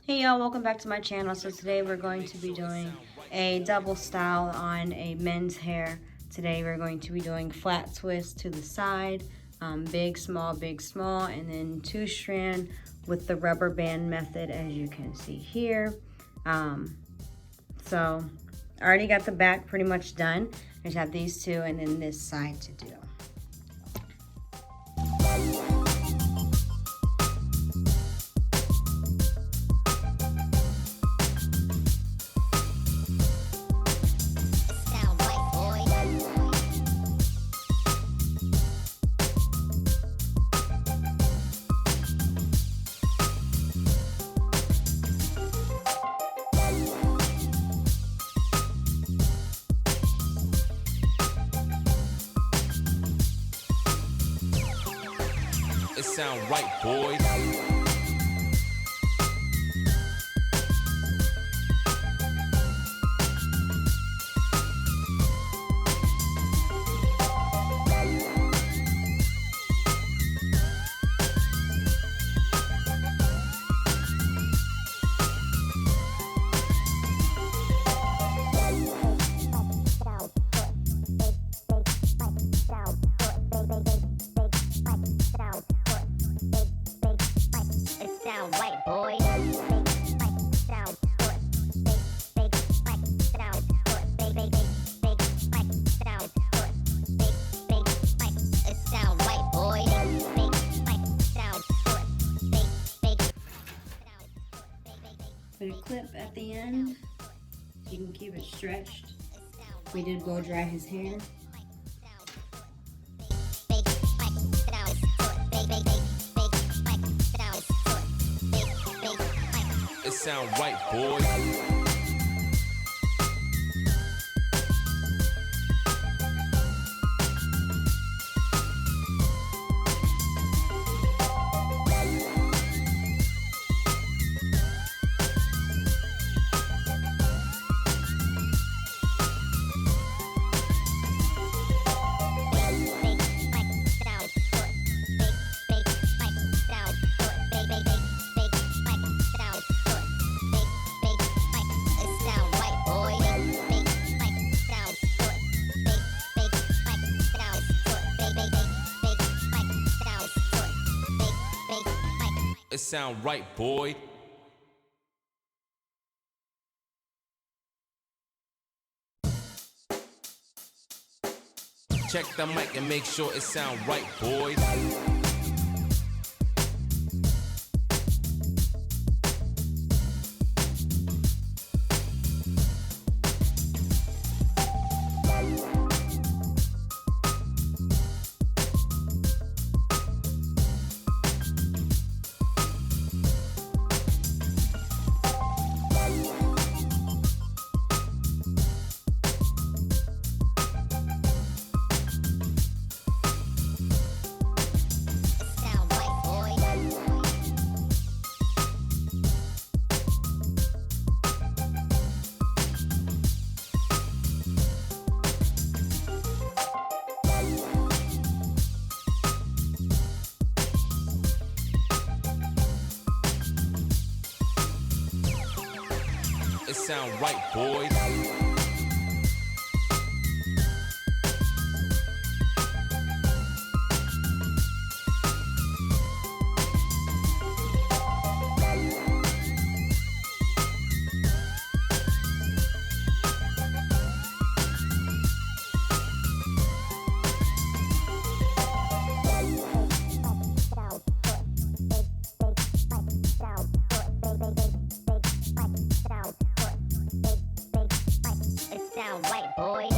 Hey y'all, welcome back to my channel. So today we're going to be doing a double style on a men's hair. Today we're going to be doing flat twist to the side, big, small, and then 2-strand with the rubber band method, as you can see here. So I already got the back pretty much done. I just have these two and then this side to do. It sound right, boys. Put a clip at the end so you can keep it stretched. We did blow dry his hair. It sound right, boys. It sound right, boy. Check the mic and make sure it sound right, boys. It sound right, boys. It sound right, boys.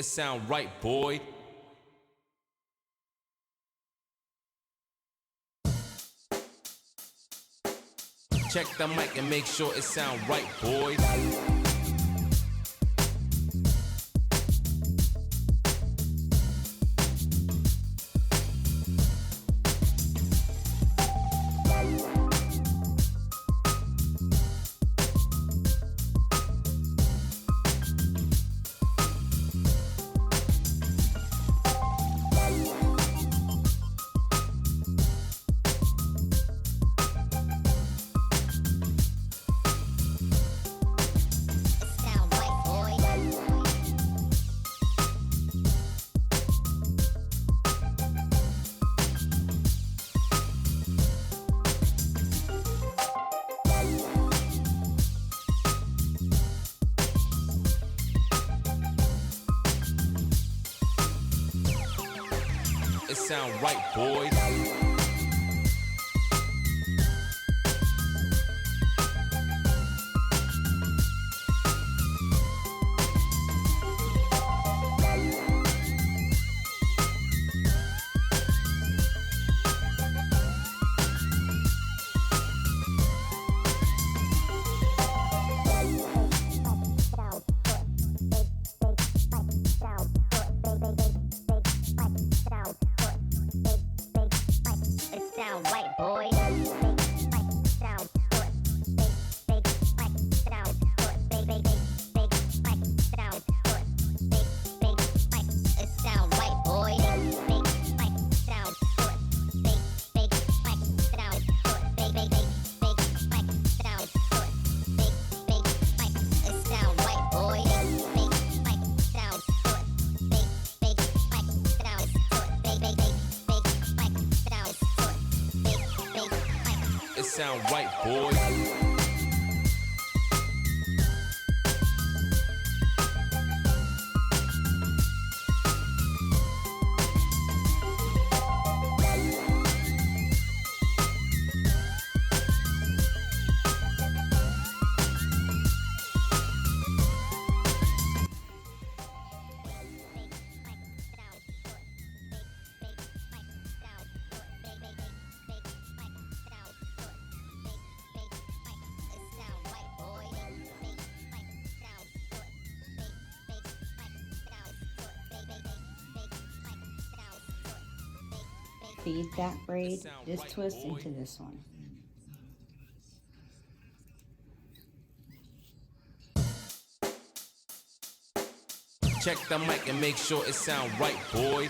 It sound right, boy. Check the mic and make sure it sound right, boys. It sound right, boys. It sound right, boys. Feed that braid, this twist into this one. Check the mic and make sure it sound right, boys.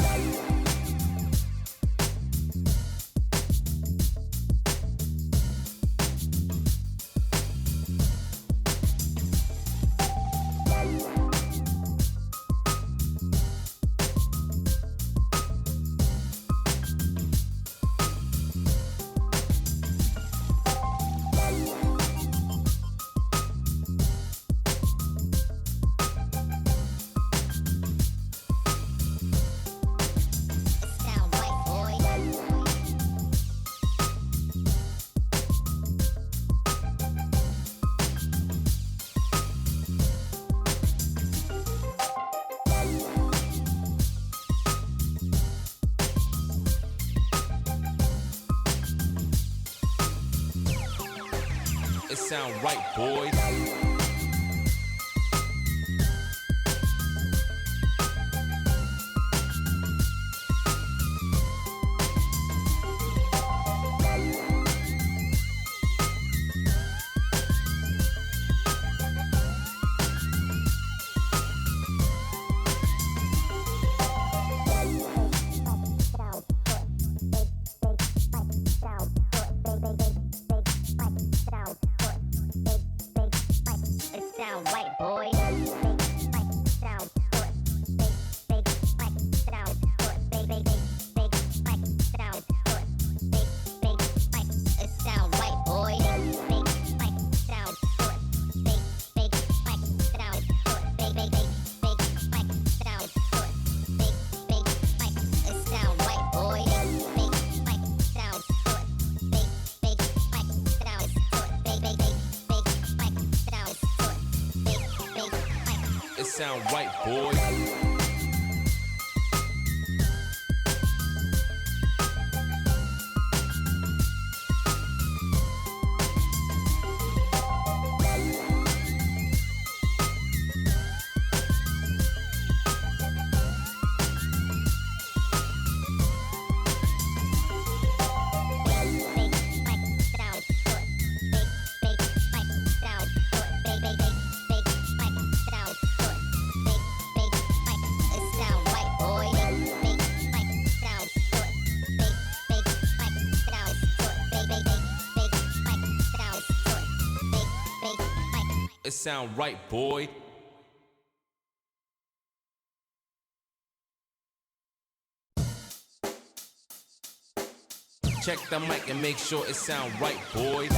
It sound right, boys. It sound right, boys. it sound right, boy. Check the mic and make sure it sound right, boy.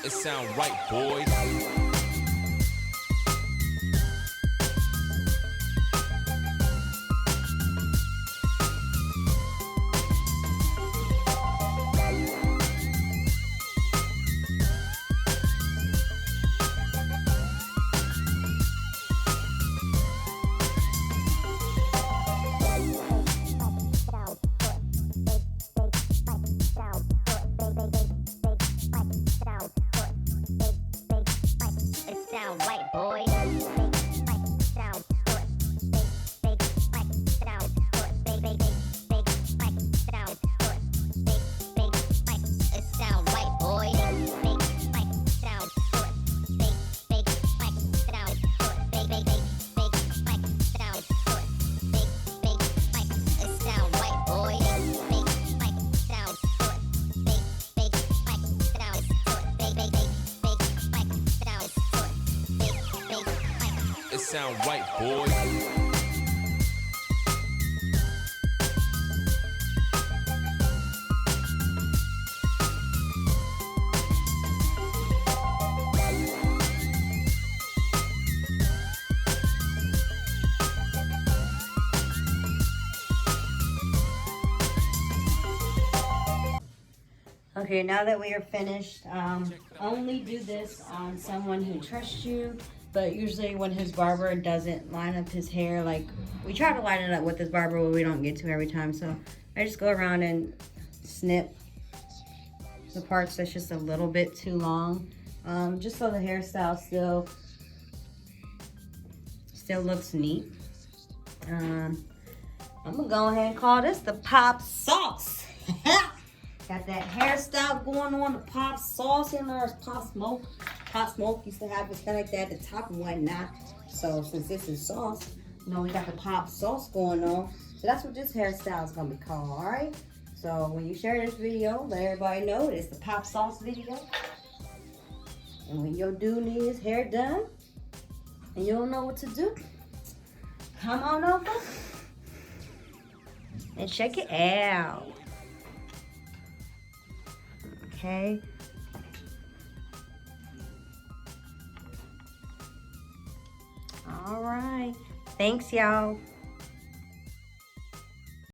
It sound right, boy. It sound right, boy. Okay, now that we are finished, only do this on someone who trusts you. But usually when his barber doesn't line up his hair, like we try to line it up with his barber, but we don't get to every time. So I just go around and snip the parts that's just a little bit too long, just so the hairstyle still looks neat. I'm gonna go ahead and call this the pop sauce. Got that hairstyle going on, the pop sauce in there. It's pop smoke. Pop smoke used to have this kind of like that at the top and whatnot. So since this is sauce, you know, we got the pop sauce going on. So that's what this hairstyle is gonna be called, all right? So when you share this video, let everybody know it's the pop sauce video. And when your dude needs his hair done and you don't know what to do, come on over and check it out. Okay. All right. Thanks, y'all.